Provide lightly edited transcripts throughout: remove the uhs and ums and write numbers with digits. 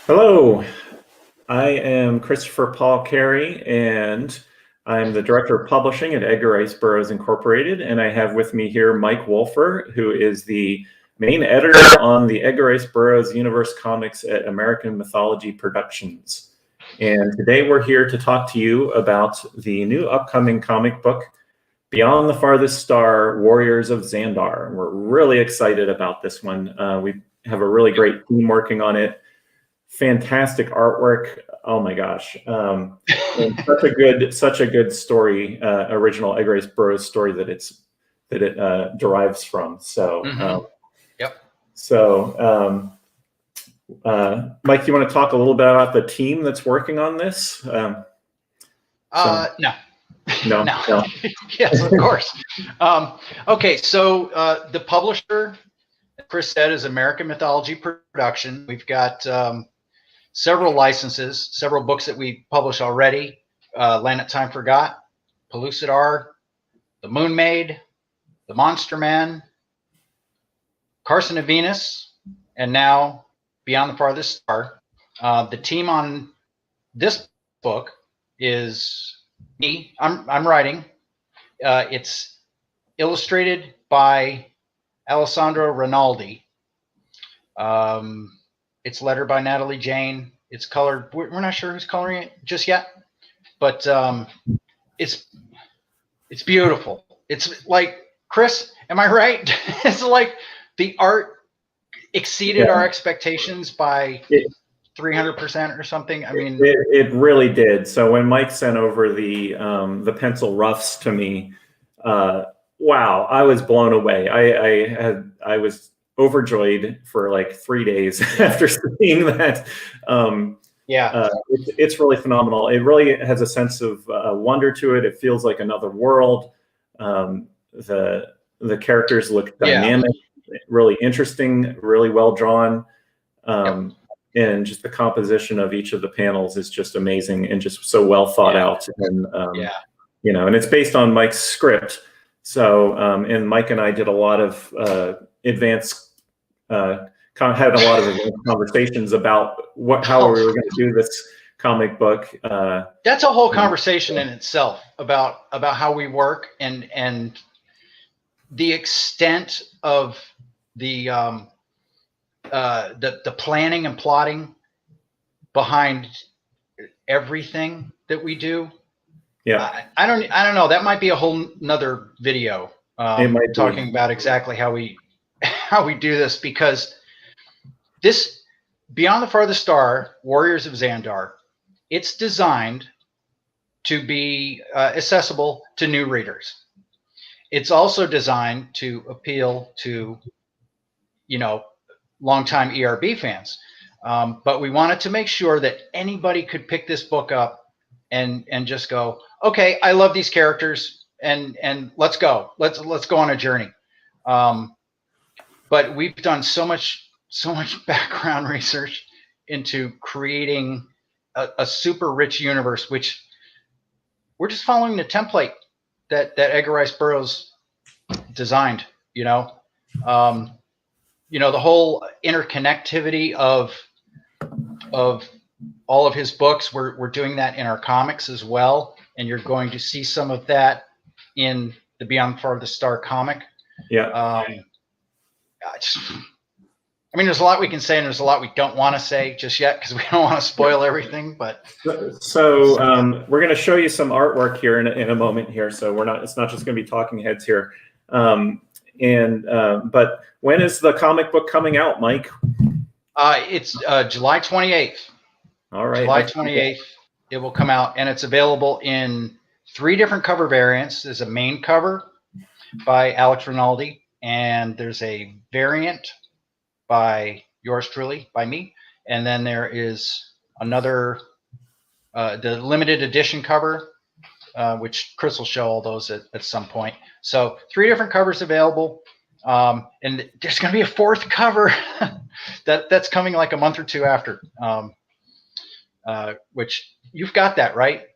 Hello, I am Christopher Paul Carey, and I'm the Director of Publishing at Edgar Rice Burroughs Incorporated, and I have with me here Mike Wolfer, who is the main editor on the Edgar Rice Burroughs Universe comics at American Mythology Productions. And today we're here to talk to you about the new upcoming comic book, Beyond the Farthest Star, Warriors of Zandar. We're really excited about this one. We have a really great team working on it. Fantastic artwork. Oh my gosh. And such a good story, original Edgar Rice Burroughs story that it derives from. So, Yep. So, Mike, you want to talk a little bit about the team that's working on this? No. No. Yes, of course. Okay, so the publisher, Chris said, is American Mythology Production. We've got several licenses, several books that we publish already. Land at Time Forgot, Pellucidar, The Moon Maid, The Monster Man, Carson of Venus, and now Beyond the Farthest Star. The team on this book is me. I'm writing. It's illustrated by Alessandro Rinaldi. It's lettered by Natalie Jane. It's colored. We're not sure who's coloring it just yet, but it's beautiful. It's like, Chris, am I right? It's like the art exceeded our expectations by 300% or something. I mean, it really did. So when Mike sent over the pencil roughs to me, wow, I was blown away. I was overjoyed for like 3 days after seeing that. It's really phenomenal. It really has a sense of wonder to it. It feels like another world. The characters look dynamic, really interesting, really well drawn. And just the composition of each of the panels is just amazing and just so well thought out. And and it's based on Mike's script. So and Mike and I did a lot of advanced had a lot of conversations about how we were going to do this comic book. That's a whole conversation in itself about how we work and the extent of the planning and plotting behind everything that we do. Yeah, I don't know. That might be a whole nother video talking about exactly how we do this, because this Beyond the Farthest Star, Warriors of Zandar, it's designed to be accessible to new readers. It's also designed to appeal to, longtime ERB fans. But we wanted to make sure that anybody could pick this book up and just go, okay, I love these characters, and let's go. Let's go on a journey. But we've done so much background research into creating a super rich universe, which we're just following the template that Edgar Rice Burroughs designed. The whole interconnectivity of all of his books. We're doing that in our comics as well, and you're going to see some of that in the Beyond the Farthest Star comic. There's a lot we can say, and there's a lot we don't want to say just yet because we don't want to spoil everything. But so we're going to show you some artwork here in a moment here. So it's not just going to be talking heads here. But when is the comic book coming out, Mike? It's July 28th. All right, July 28th. It will come out, and it's available in 3 different cover variants. There's a main cover by Alex Rinaldi, and there's a variant by yours truly, by me, and then there is another, the limited edition cover, which Chris will show all those at some point. So 3 different covers available, and there's going to be a 4th cover that's coming like a month or 2 after, which you've got that, right?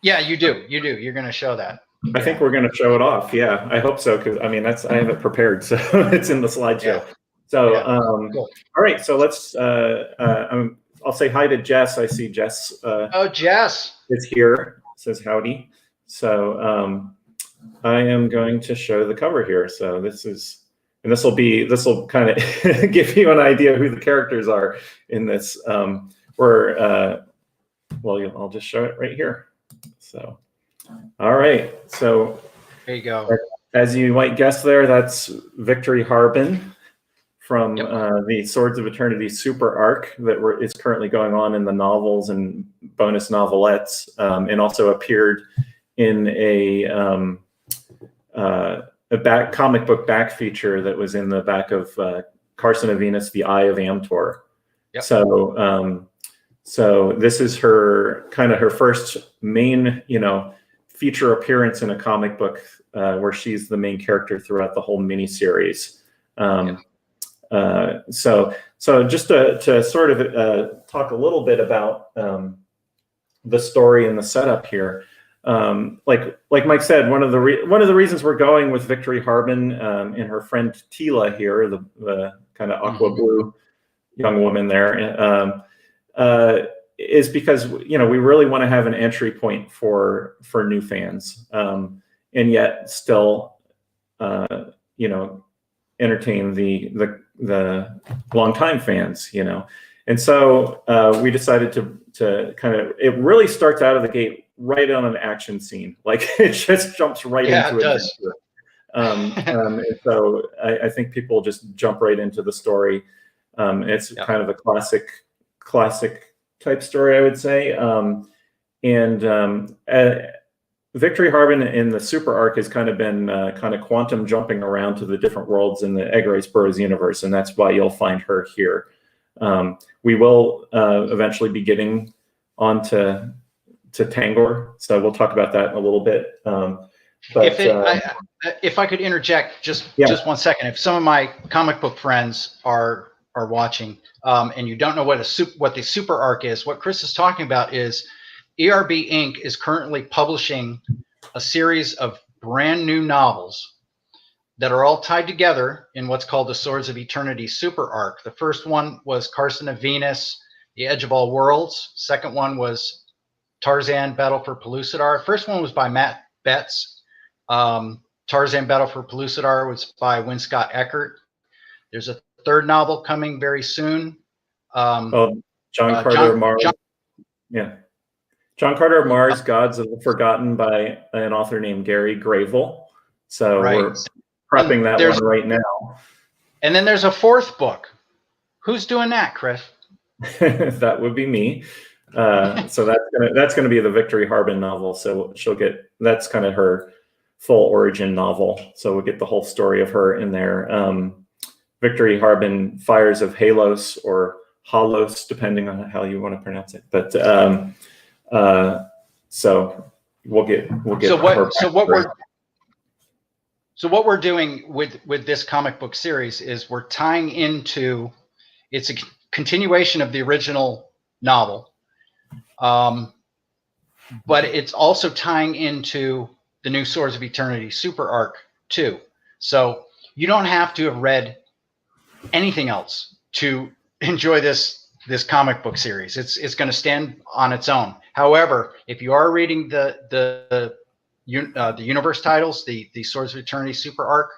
Yeah, you do. You're going to show that. I think we're going to show it off. Yeah, I hope so, because I have it prepared, so it's in the slideshow. So, Yeah. Cool. all right. So let's. I'll say hi to Jess. I see Jess. Oh, Jess is here. Says howdy. So I am going to show the cover here. So this is, and this will kind of give you an idea who the characters are in this. Well, I'll just show it right here. So, all right. So there you go. as you might guess there, that's Victory Harbin from the Swords of Eternity super arc that is currently going on in the novels and bonus novelettes, and also appeared in a comic book back feature that was in the back of Carson of Venus, The Eye of Amtor. Yep. So this is her first main, feature appearance in a comic book where she's the main character throughout the whole miniseries. So just to sort of talk a little bit about the story and the setup here. Like Mike said, one of the reasons we're going with Victory Harbin and her friend Tila here, the kind of aqua blue young woman there, is because we really want to have an entry point for new fans, and yet still entertain the longtime fans, and so we decided to kind of, it really starts out of the gate right on an action scene, like it just jumps right into it. And so I think people just jump right into the story. It's kind of a classic type story, I would say. Victory Harbin in the super arc has kind of been kind of quantum jumping around to the different worlds in the Edgar Rice Burroughs universe, and that's why you'll find her here. We will eventually be getting onto Tangor, so we'll talk about that in a little bit. If I could interject just 1 second, if some of my comic book friends are watching and you don't know what the super arc is, what Chris is talking about is ERB Inc. is currently publishing a series of brand new novels that are all tied together in what's called the Swords of Eternity super arc. The first one was Carson of Venus, The Edge of All Worlds. Second one was Tarzan, Battle for Pellucidar. First one was by Matt Betts. Tarzan, Battle for Pellucidar was by Win Scott Eckert. There's a third novel coming very soon. John Carter of Mars. John Carter of Mars, Gods of the Forgotten, by an author named Gary Grayville. So we're prepping that one right now. And then there's a fourth book. Who's doing that, Chris? That would be me. So that's gonna be the Victory Harbin novel. So that's kind of her full origin novel. So we'll get the whole story of her in there. Victory Harbin, Fires of Halos, or Halos, depending on how you want to pronounce it. But so we'll get. So what we're doing with this comic book series is we're tying into, it's a continuation of the original novel, but it's also tying into the new Swords of Eternity super arc too. So you don't have to have read anything else to enjoy this comic book series. It's going to stand on its own. However, if you are reading the universe titles, the Swords of Eternity super arc,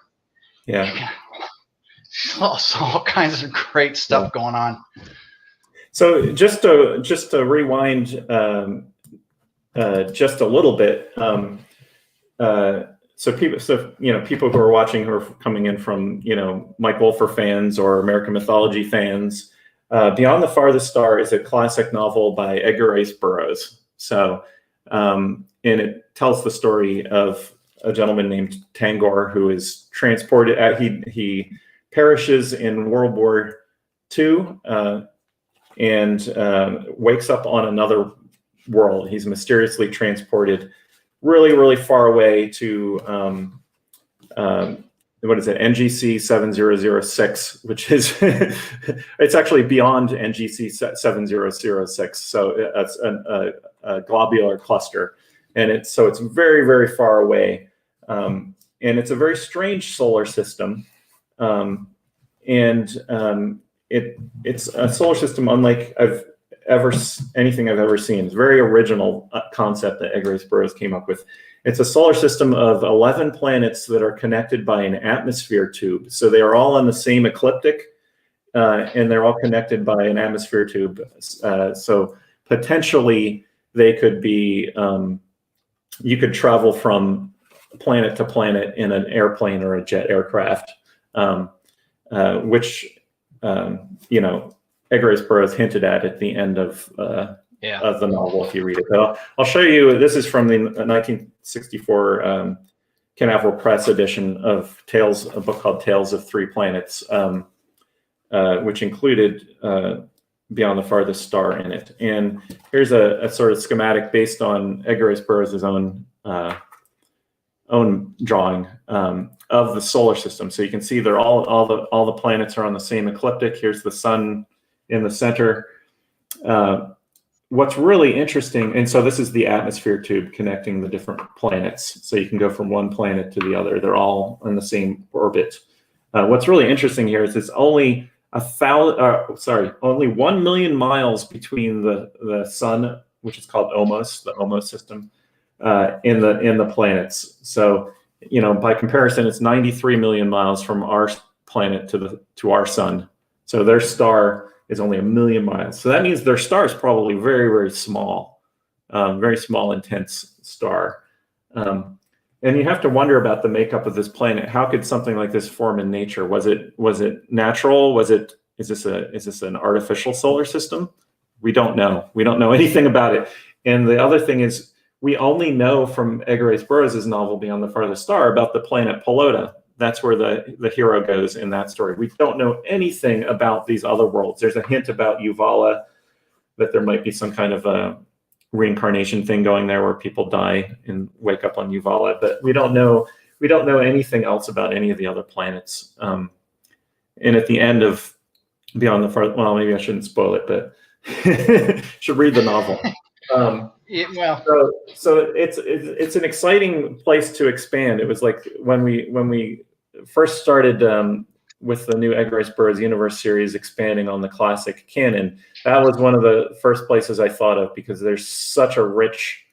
all kinds of great stuff going on. So just to rewind just a little bit. So people who are watching, who are coming in from Mike Wolfer fans or American mythology fans, Beyond the Farthest Star is a classic novel by Edgar Rice Burroughs. So, and it tells the story of a gentleman named Tangor who is transported. He perishes in World War II and wakes up on another world. He's mysteriously transported really, really far away to what is it, NGC 7006, which is it's actually beyond NGC 7006. So it's a globular cluster, and it's very, very far away, and it's a very strange solar system, it's a solar system unlike anything I've ever seen. It's a very original concept that Eggerichs Burroughs came up with. It's a solar system of 11 planets that are connected by an atmosphere tube. So they are all on the same ecliptic, and they're all connected by an atmosphere tube. So potentially they could be, you could travel from planet to planet in an airplane or a jet aircraft, which, Eggerichs Burroughs hinted at the end of the novel, if you read it. But I'll show you. This is from the 1964 Canaveral Press edition of Tales, a book called Tales of Three Planets, which included Beyond the Farthest Star in it. And here's a sort of schematic based on Eggerichs Burroughs' own drawing of the solar system. So you can see they're all the planets are on the same ecliptic. Here's the sun in the center. What's really interesting, and so this is the atmosphere tube connecting the different planets. So you can go from one planet to the other. They're all in the same orbit. What's really interesting here is it's only only 1 million miles between the sun, which is called Omos, the Omos system, in the planets. So, by comparison, it's 93 million miles from our planet to our sun. So their star is only 1 million miles. So that means their star is probably very, very small, intense star. And you have to wonder about the makeup of this planet. How could something like this form in nature? Was it natural? Is this an artificial solar system? We don't know. We don't know anything about it. And the other thing is, we only know from Eggerichs Burroughs' novel Beyond the Farthest Star about the planet Pelota. That's where the hero goes in that story. We don't know anything about these other worlds. There's a hint about Uvala, that there might be some kind of a reincarnation thing going there where people die and wake up on Uvala, but we don't know anything else about any of the other planets. And at the end of Beyond the Farthest, well, maybe I shouldn't spoil it, but should read the novel. So it's an exciting place to expand. It was like when we first started with the new Eggerichs Burroughs Universe series, expanding on the classic canon. That was one of the first places I thought of, because there's such a rich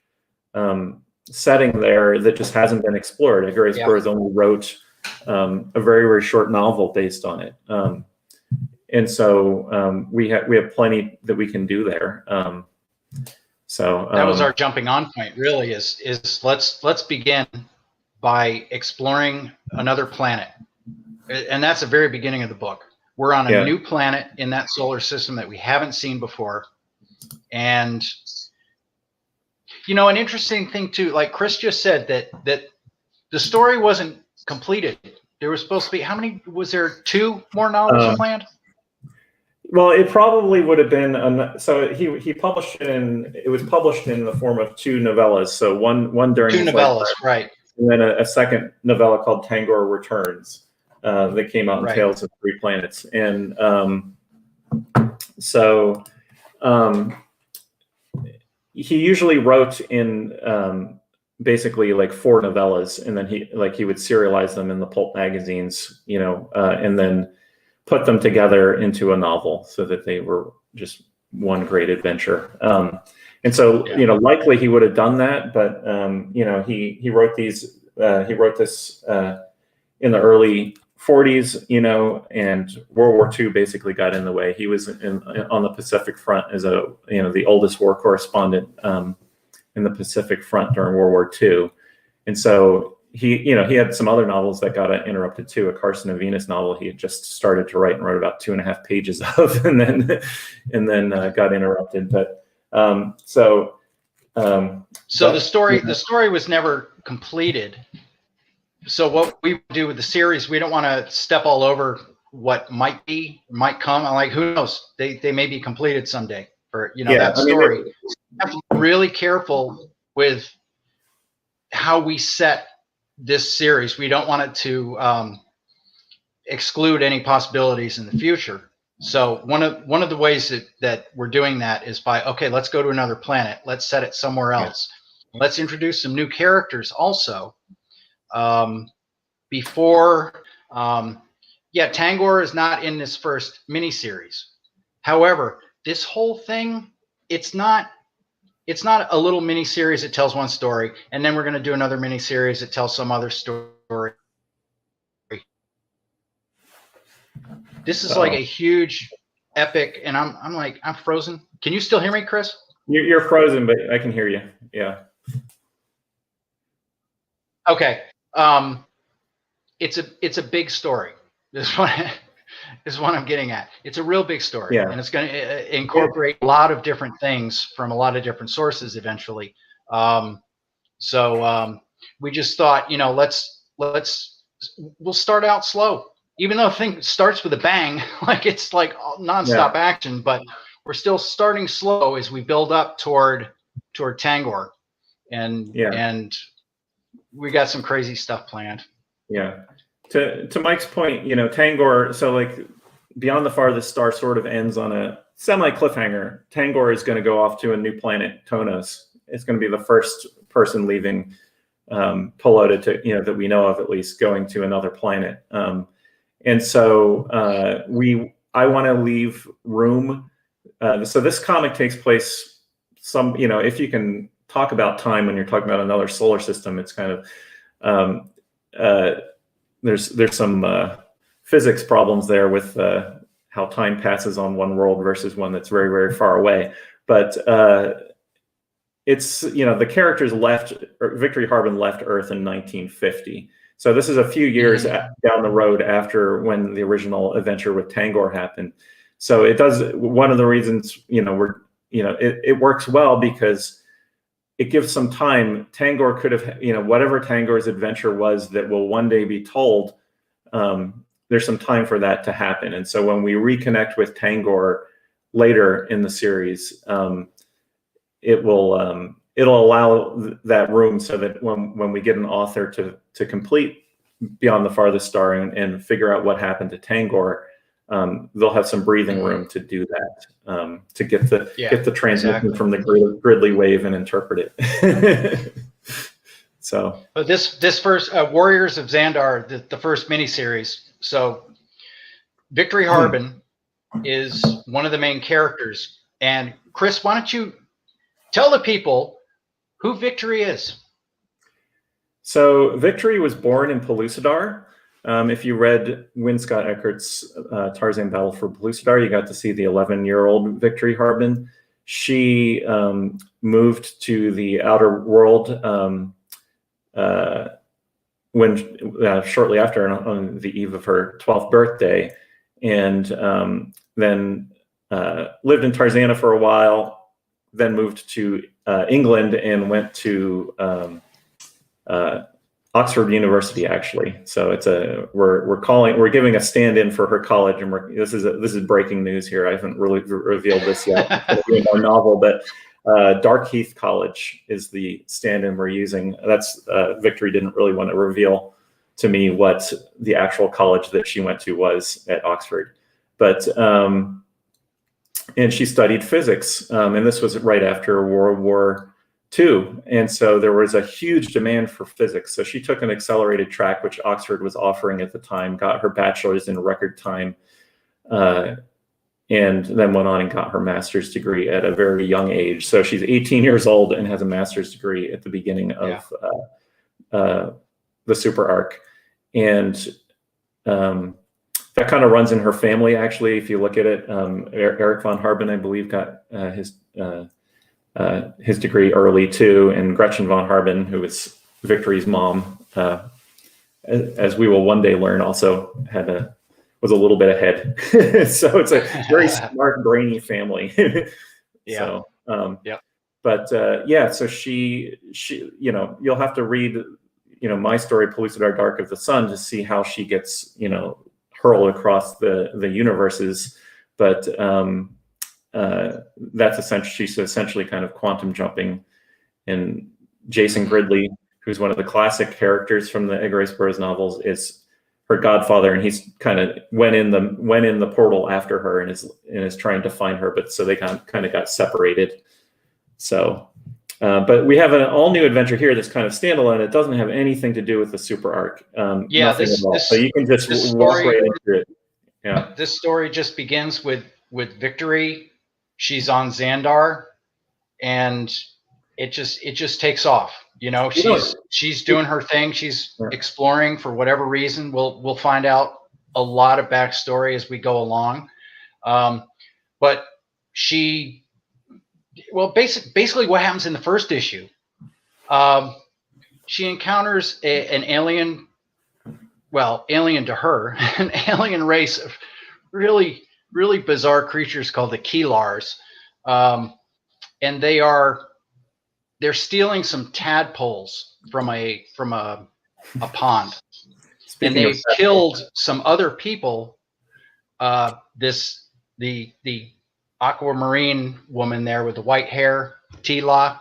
setting there that just hasn't been explored. Eggerichs Burroughs only wrote a very, very short novel based on it, and so we have plenty that we can do there. So that was our jumping on point, really, is let's begin by exploring another planet. And that's the very beginning of the book. We're on a new planet in that solar system that we haven't seen before. And, an interesting thing too, like Chris just said, that the story wasn't completed. There was supposed to be, how many, was there 2 more novels planned? Well, it probably would have been, so he published it was published in the form of 2 novellas. So one during 2 novellas, right. And then a second novella called Tangor Returns that came out in Tales of Three Planets. And he usually wrote in basically like 4 novellas, and then he would serialize them in the pulp magazines, and then put them together into a novel so that they were just one great adventure. And so, likely he would have done that, but he wrote these. He wrote this in the early 40s, and World War II basically got in the way. He was on the Pacific Front as the oldest war correspondent in the Pacific Front during World War II, and so he had some other novels that got interrupted too. A Carson of Venus novel he had just started to write and wrote about 2.5 pages of, and then got interrupted. But so the story was never completed. So what we do with the series, we don't want to step all over what might come. I'm like, who knows? They may be completed someday. For that story. You have to be really careful with how we set this series. We don't want it to exclude any possibilities in the future. So one of the ways that we're doing that is by, okay, let's go to another planet. Let's set it somewhere else. Let's introduce some new characters also before yeah, Tangor is not in this first miniseries. However, this whole thing, it's not a little miniseries that tells one story, and then we're going to do another miniseries that tells some other story. This is like a huge epic, and I'm like, I'm frozen. Can you still hear me, Chris? You're frozen, but I can hear you. Yeah. Okay. It's a big story. This one is what I'm getting at. It's a real big story, Yeah. and it's going to incorporate a lot of different things from a lot of different sources eventually. So we just thought, we'll start out slow, even though the thing starts with a bang, like it's like nonstop action, but we're still starting slow as we build up toward Tangor, and we got some crazy stuff planned. Yeah. To Mike's point, Tangor, so like Beyond the Farthest Star sort of ends on a semi cliffhanger. Tangor is going to go off to a new planet, Tonos. It's going to be the first person leaving Pelota that we know of, at least, going to another planet. And so I want to leave room. So this comic takes place if you can talk about time when you're talking about another solar system, it's kind of there's some physics problems there with how time passes on one world versus one that's very, very far away. But it's the characters Victory Harbin left Earth in 1950. So this is a few years down the road after when the original adventure with Tangor happened. So it does, one of the reasons it works well because it gives some time. Tangor could have, whatever Tangor's adventure was that will one day be told, there's some time for that to happen. And so when we reconnect with Tangor later in the series, it'll allow that room so that when we get an author to complete Beyond the Farthest Star and figure out what happened to Tangor, they'll have some breathing room to do that, to get the transmission from the Gridley wave and interpret it. So, but this first Warriors of Zandar, the first miniseries. So, Victory Harbin is one of the main characters. And Chris, why don't you tell the people who Victory is? So, Victory was born in Pellucidar. If you read Win Scott Eckert's Tarzan Battle for Pellucidar, you got to see the 11-year-old Victory Harbin. She moved to the outer world shortly after, on the eve of her 12th birthday, and then lived in Tarzana for a while, then moved to England and went to Oxford University, actually. So we're giving a stand-in for her college, and this is breaking news here. I haven't really revealed this yet. It's going to be in our novel, but Darkheath College is the stand-in we're using. That's Victory didn't really want to reveal to me what the actual college that she went to was at Oxford, but and she studied physics, and this was right after World War II, and so there was a huge demand for physics. So she took an accelerated track, which Oxford was offering at the time, got her bachelor's in record time, and then went on and got her master's degree at a very young age. So she's 18 years old and has a master's degree at the beginning of the super arc. And that kind of runs in her family, actually. If you look at it, Eric von Harbin, I believe, got his degree early too, and Gretchen von Harbin, who was Victory's mom, as we will one day learn, also was a little bit ahead. So it's a very smart, brainy family. So, so she, you'll have to read, my story, Pellucidar Dark of the Sun, to see how she gets, hurled across the universes. But she's essentially kind of quantum jumping. And Jason Gridley, who's one of the classic characters from the Edgar Rice Burroughs novels, is her godfather, and he's kind of went in the portal after her and is trying to find her, but so they kind of got separated. So But we have an all-new adventure here that's kind of standalone. It doesn't have anything to do with the super arc. Yeah, nothing at all. So you can just walk right into it. Yeah. This story just begins with Victory. She's on Zandar, and it just takes off. She's doing her thing. She's exploring for whatever reason. We'll find out a lot of backstory as we go along. But basically what happens in the first issue, she encounters an alien, alien to her, an alien race of really, really bizarre creatures called the Keelars. And they're stealing some tadpoles from a pond. And they've killed some other people. The aquamarine woman there with the white hair, Tila,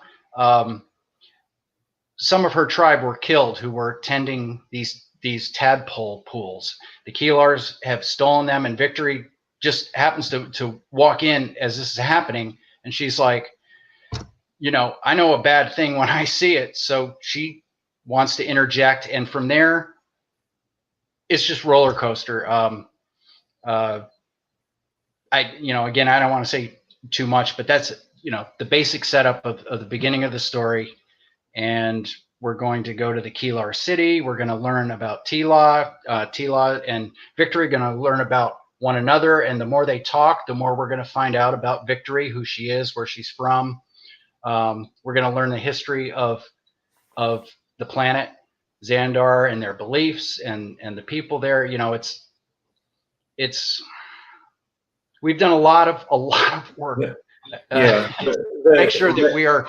some of her tribe were killed who were tending these tadpole pools. The Keelars have stolen them, and Victory just happens to walk in as this is happening, and she's like, I know a bad thing when I see it, so she wants to interject, and from there, it's just roller coaster. Again, I don't want to say too much, but that's the basic setup of the beginning of the story. And we're going to go to the Keelar city. We're going to learn about Tila and Victory, going to learn about one another. And the more they talk, the more we're going to find out about Victory, who she is, where she's from. We're going to learn the history of the planet Zandar and their beliefs and the people there. It's we've done a lot of work. Make sure that we are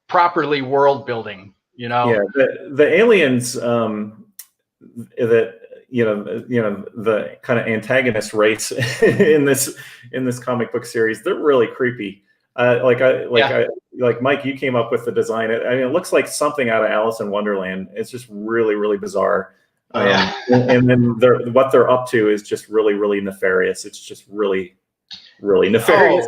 properly world building. Yeah, the aliens that the kind of antagonist race in this comic book series, they're really creepy. Like Mike, you came up with the design. It looks like something out of Alice in Wonderland. It's just really, really bizarre. And then what they're up to is just really, really nefarious. It's just really, really nefarious.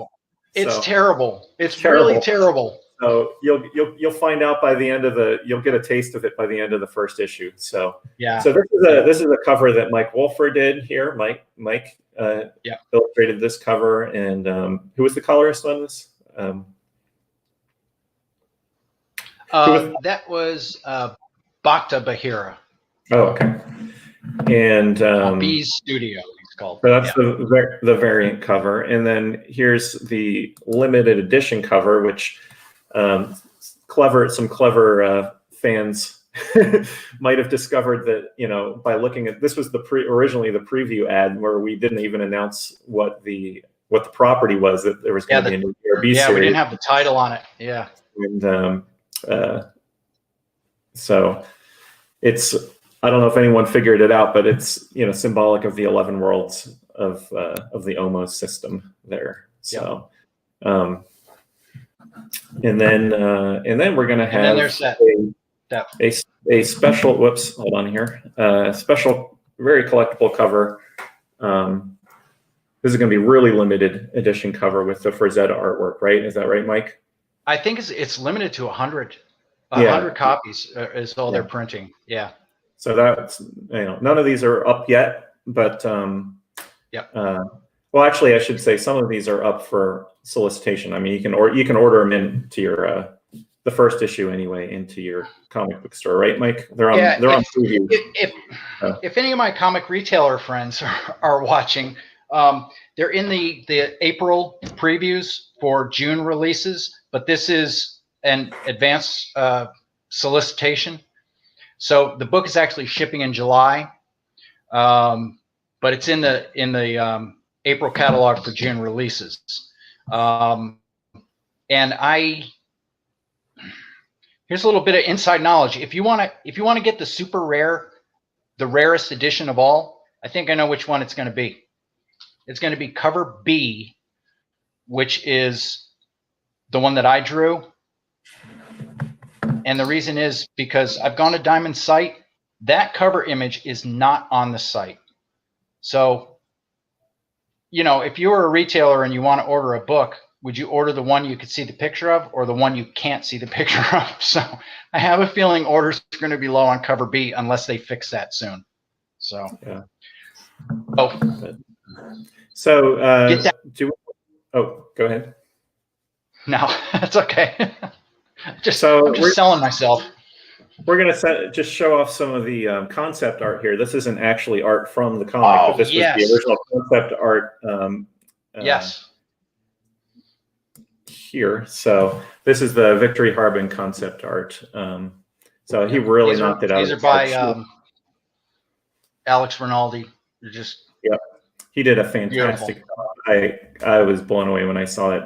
It's terrible. It's really terrible. So you'll find out by the end of you'll get a taste of it by the end of the first issue. So yeah. So this is a cover that Mike Wolfer did here. Mike illustrated this cover, and who was the colorist on this? That was Bhakta Bahira. Oh, okay. And B's Studio, it's called. So that's the variant cover, and then here's the limited edition cover, which some clever fans might have discovered that by looking at this was originally the preview ad where we didn't even announce what the property was, that there was going to be a new DRB series. We didn't have the title on it. Yeah, and so it's, I don't know if anyone figured it out, but it's symbolic of the 11 worlds of the OMOS system there. So. And then we're going to have a special, hold on here, special, very collectible cover. This is going to be really limited edition cover with the Frazetta artwork, right? Is that right, Mike? I think it's limited to 100 copies is all they're printing. Yeah. So that's, none of these are up yet, but well, actually, I should say some of these are up for solicitation. I mean, you can order them into your the first issue anyway into your comic book store, right, Mike? They're on preview. If any of my comic retailer friends are watching, they're in the April previews for June releases, but this is an advanced solicitation. So the book is actually shipping in July, but it's in the April catalog for June releases. And here's a little bit of inside knowledge. If you want to get the super rare, the rarest edition of all, I think I know which one it's going to be. It's going to be cover B, which is the one that I drew. And the reason is because I've gone to Diamond's site. That cover image is not on the site. So, if you're a retailer and you want to order a book, would you order the one you could see the picture of or the one you can't see the picture of? So I have a feeling orders are going to be low on cover B unless they fix that soon. So, yeah. Oh, So, get that. Oh, go ahead. No, that's okay. I'm just we're selling myself. We're going to just show off some of the concept art here. This isn't actually art from the comic, but this was the original concept art. Yes. Here. So this is the Victory Harbin concept art. So he really knocked it out. These are by Alex Rinaldi. They're just he did a fantastic job. I was blown away when I saw it.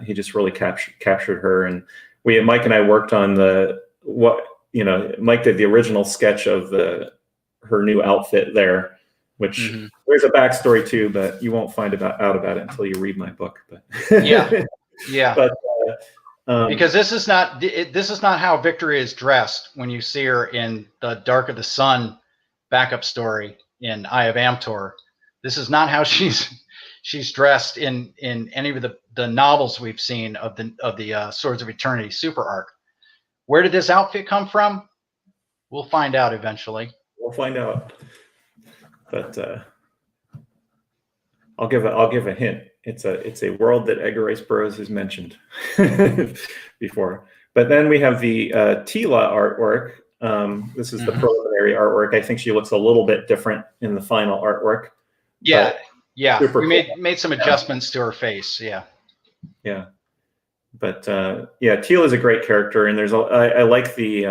He just really captured her, and Mike and I worked on Mike did the original sketch of her new outfit there, which there's a backstory too, but you won't find out about it until you read my book. But yeah. But because this is not how Victory is dressed when you see her in the Dark of the Sun backup story in Eye of Amtor. This is not how she's dressed in any of the novels we've seen of the Swords of Eternity super arc. Where did this outfit come from? We'll find out eventually. We'll find out. But I'll give a hint. It's a world that Edgar Rice Burroughs has mentioned before. But then we have the Tila artwork. This is the preliminary artwork. I think she looks a little bit different in the final artwork. Yeah. We made some adjustments to her face. Yeah. But Tila is a great character, and I like the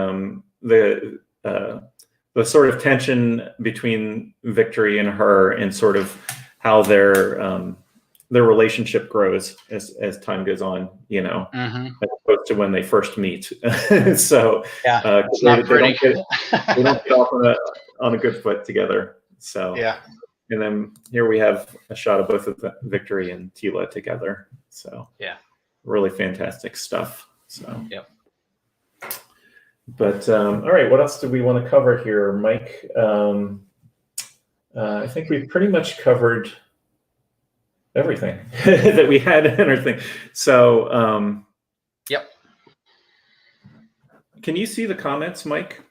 sort of tension between Victory and her, and sort of how their relationship grows as time goes on. As opposed to when they first meet. So it's not pretty. They don't get off on a good foot together. So and then here we have a shot of both of Victory and Tila together. So really fantastic stuff. So But all right, what else do we want to cover here, Mike? I think we've pretty much covered everything that we had in our thing. So can you see the comments, Mike?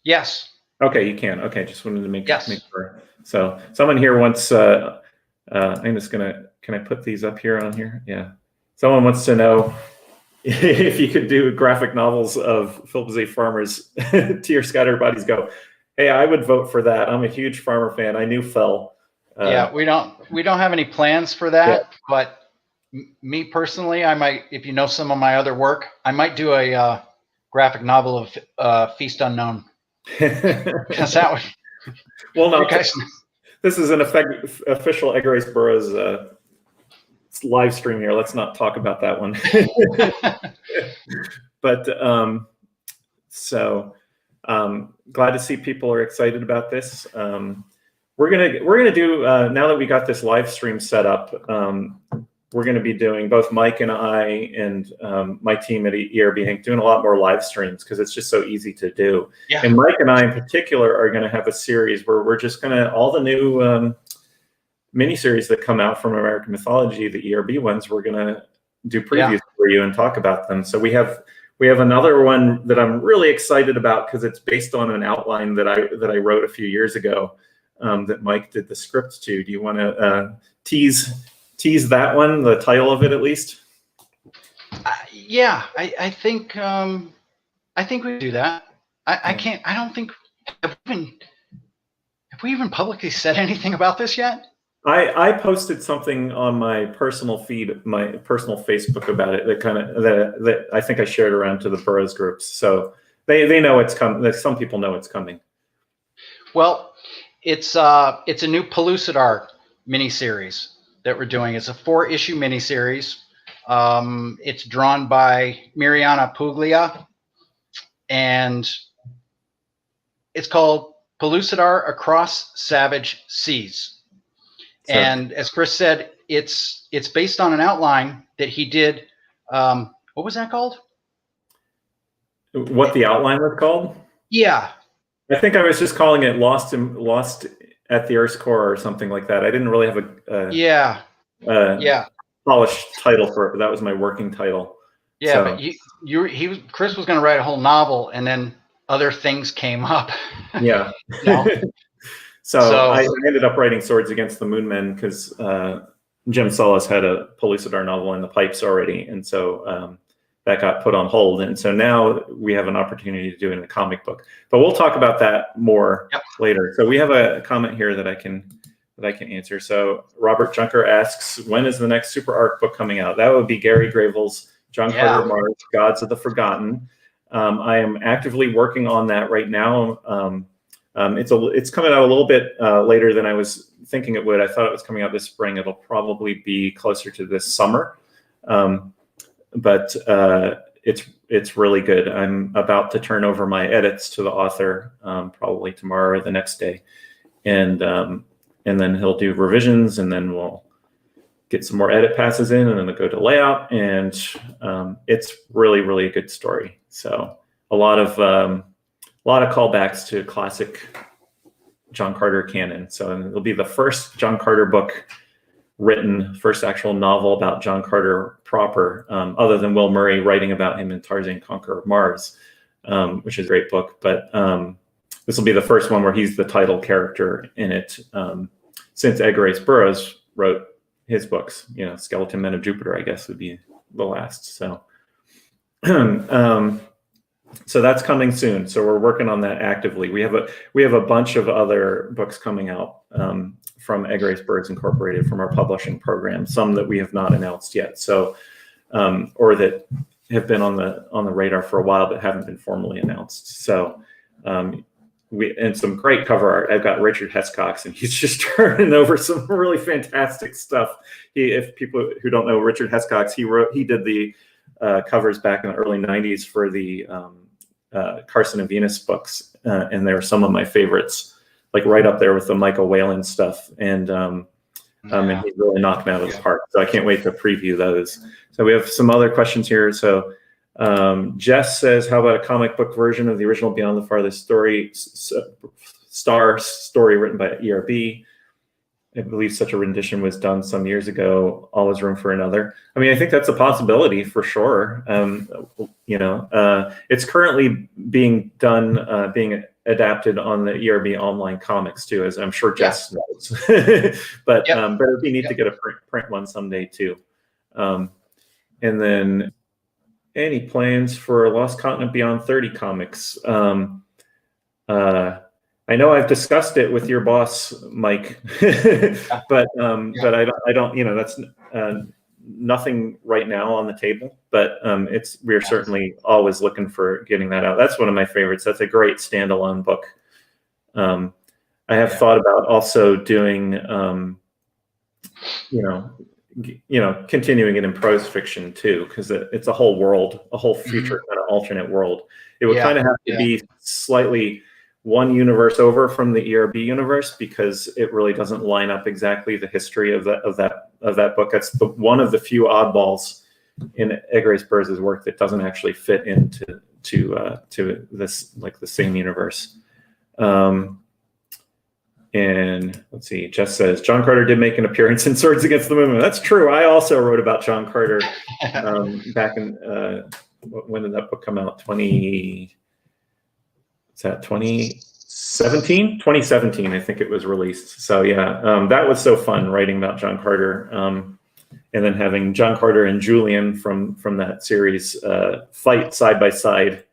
Yes. Okay, you can. Okay, just wanted to make sure. So someone here wants. I'm just gonna. Can I put these up here on here? Yeah. Someone wants to know if you could do graphic novels of Philip Z. Farmer's Tear Scattered Bodies Go. Hey, I would vote for that. I'm a huge Farmer fan. I knew Phil. We don't have any plans for that, but me personally, I might, if you know some of my other work, I might do a graphic novel of Feast Unknown. Because that would. Well, no, this is an official Edgar Rice Burroughs live stream here. Let's not talk about that one. But glad to see people are excited about this. We're gonna do now that we got this live stream set up. We're going to be doing, both Mike and I and my team at ERB Inc. doing a lot more live streams because it's just so easy to do. Yeah. And Mike and I in particular are going to have a series where we're just going to, all the new miniseries that come out from American mythology, the ERB ones, we're going to do previews for you and talk about them. So we have another one that I'm really excited about because it's based on an outline that I wrote a few years ago that Mike did the script to. Do you want to tease that one, the title of it at least? I think we do that. I can't. I don't think have we even publicly said anything about this yet? I posted something on my personal feed, my personal Facebook about it. That I think I shared around to the Burroughs groups, so they know it's coming. Some people know it's coming. Well, it's a new Pellucidar miniseries that we're doing. It's a 4-issue miniseries. It's drawn by Miriana Puglia, and it's called Pellucidar Across Savage Seas. So, and as Chris said, it's based on an outline that he did. What was that called? What the outline was called? Yeah. I think I was just calling it Lost at the Earth's Core or something like that. I didn't really have a. Yeah. Yeah. polished title for it, but that was my working title. Yeah, So, but Chris was going to write a whole novel, and then other things came up. yeah. So I ended up writing Swords Against the Moon Men because Jim Solis had a Pellucidar novel in the pipes already, and so that got put on hold. And so now we have an opportunity to do it in a comic book. But we'll talk about that more later. So we have a comment here that I can answer. So Robert Junker asks, when is the next Super Arc book coming out? That would be Gary Gravel's John Carter Mars, Gods of the Forgotten. I am actively working on that right now. It's coming out a little bit later than I was thinking it would. I thought it was coming out this spring. It'll probably be closer to this summer, but it's really good. I'm about to turn over my edits to the author probably tomorrow or the next day, and then he'll do revisions, and then we'll get some more edit passes in, and then it'll go to layout, and it's really a good story. So a lot of callbacks to classic John Carter canon. So it'll be the first John Carter book written, first actual novel about John Carter proper, other than Will Murray writing about him in Tarzan Conqueror of Mars, which is a great book. But this will be the first one where he's the title character in it, since Edgar Rice Burroughs wrote his books. Skeleton Men of Jupiter, I guess, would be the last. So so that's coming soon. So we're working on that actively. We have a bunch of other books coming out from Edgar Rice Burroughs Incorporated, from our publishing program. Some that we have not announced yet. So or that have been on the radar for a while but haven't been formally announced. So and some great cover art. I've got Richard Hescox, and he's just turning over some really fantastic stuff. If people who don't know Richard Hescox, he did the covers back in the early 90s for the Carson and Venus books, and they were some of my favorites, like right up there with the Michael Whalen stuff. And and he really knocked me out of the park. So I can't wait to preview those. So we have some other questions here. So Jess says, how about a comic book version of the original Beyond the Farthest Star story written by ERB? I believe such a rendition was done some years ago. Always room for another. I mean, I think that's a possibility for sure. It's currently being done, being adapted on the ERB online comics too, as I'm sure Jess knows. But it'd be neat to get a print one someday too. And then any plans for Lost Continent Beyond 30 comics? I know I've discussed it with your boss, Mike, but I don't. That's nothing right now on the table. But we're certainly always looking for getting that out. That's one of my favorites. That's a great standalone book. I have thought about also doing, continuing it in prose fiction too, because it's a whole world, a whole future kind of alternate world. It would kind of have to be slightly one universe over from the ERB universe, because it really doesn't line up exactly the history of that book. That's one of the few oddballs in Edgar Rice Burroughs' work that doesn't actually fit into to this, like, the same universe. And let's see, Jess says, John Carter did make an appearance in Swords Against the Moon. That's true. I also wrote about John Carter back in, when did that book come out? 2017? 2017, I think it was released. So yeah, that was so fun writing about John Carter. And then having John Carter and Julian from that series fight side by side,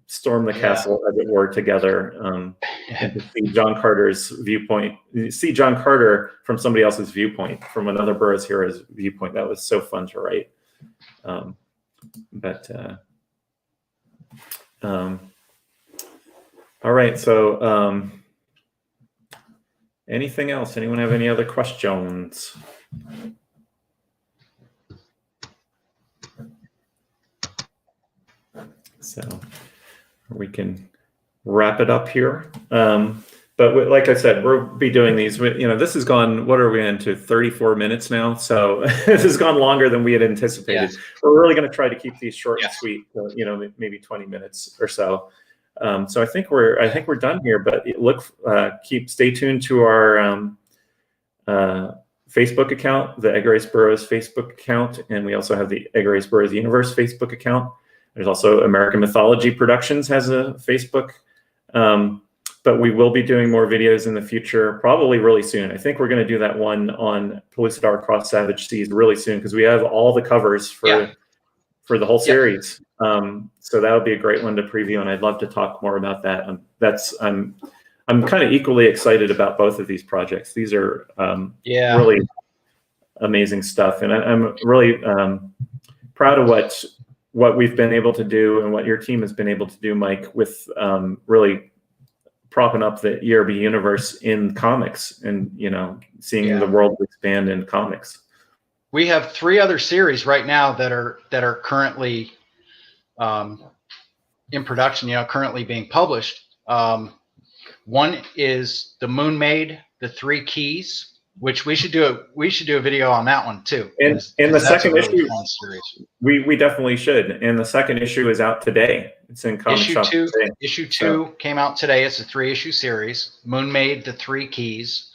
storm the castle, as it were, together. And to see John Carter's viewpoint, see John Carter from somebody else's viewpoint, from another Burroughs hero's viewpoint. That was so fun to write. All right, so anything else? Anyone have any other questions? So we can wrap it up here. But like I said, we'll be doing these. This has gone, what are we into, 34 minutes now? So this has gone longer than we had anticipated. Yes. We're really going to try to keep these short and sweet, maybe 20 minutes or so. So I think we're done here, but stay tuned to our Facebook account, the Edgar Rice Burroughs Facebook account, and we also have the Edgar Rice Burroughs Universe Facebook account. There's also American Mythology Productions has a Facebook. But we will be doing more videos in the future, probably really soon. I think we're going to do that one on Pellucidar Across Savage Seas really soon, because we have all the covers for the whole series. So that would be a great one to preview, and I'd love to talk more about that. I'm kind of equally excited about both of these projects. These are really amazing stuff, and I'm really proud of what we've been able to do and what your team has been able to do, Mike, with really propping up the ERB universe in comics, and seeing the world expand in comics. We have 3 other series right now that are currently in production, currently being published. One is The Moon Maid, The 3 Keys, which we should do a video on that one too. And the second issue, we definitely should. And the second issue is out today. It's in comic shop today. Issue 2 came out today. It's a 3-issue series. Moon Maid, The 3 Keys.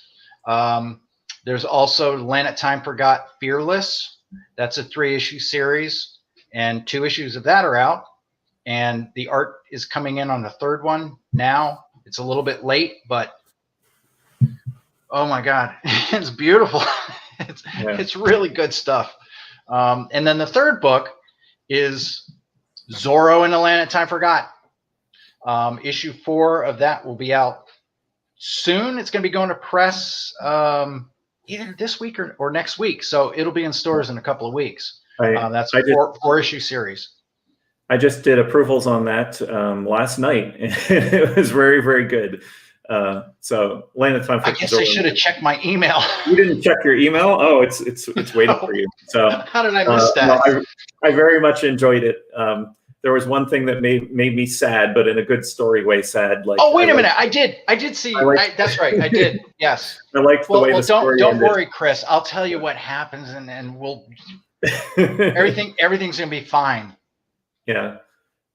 There's also Land at Time Forgot, Fearless. That's a 3-issue series, and 2 issues of that are out. And the art is coming in on the 3rd one now. It's a little bit late, but oh my God, it's beautiful. It's really good stuff. And then the 3rd book is Zorro in the Land at Time Forgot. Issue 4 of that will be out soon. It's going to be going to press either this week or next week. So it'll be in stores in a couple of weeks. That's a 4-issue series. I just did approvals on that last night. It was very, very good. So Land of Time. I guess I should have checked my email. You didn't check your email? Oh, it's waiting for you. So how did I miss that? No, I very much enjoyed it. There was one thing that made me sad, but in a good story way sad. Like, oh, wait a minute! I did see. That's right. I did. Yes. I liked the way the story don't ended. worry, Chris. I'll tell you what happens, and we'll everything's gonna be fine. Yeah.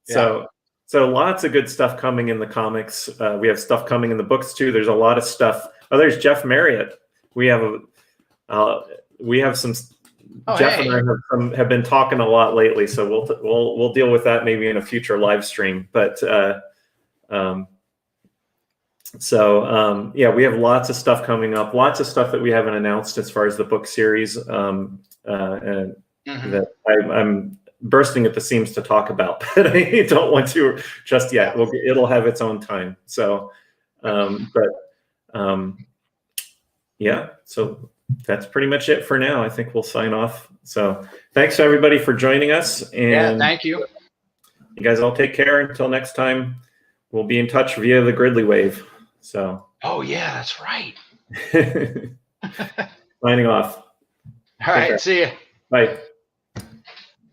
So lots of good stuff coming in the comics. We have stuff coming in the books too. There's a lot of stuff. Oh, there's Jeff Marriott. We have some. Oh, Jeff and I have been talking a lot lately, so we'll deal with that maybe in a future live stream. But yeah, we have lots of stuff coming up. Lots of stuff that we haven't announced as far as the book series, and that I'm bursting at the seams to talk about, but I don't want to just yet. It'll have its own time. So, yeah. So that's pretty much it for now. I think we'll sign off. So thanks everybody for joining us. And yeah, thank you. You guys all take care. Until next time, we'll be in touch via the Gridley Wave. So. Oh yeah, that's right. Signing off. All right. See ya. Bye.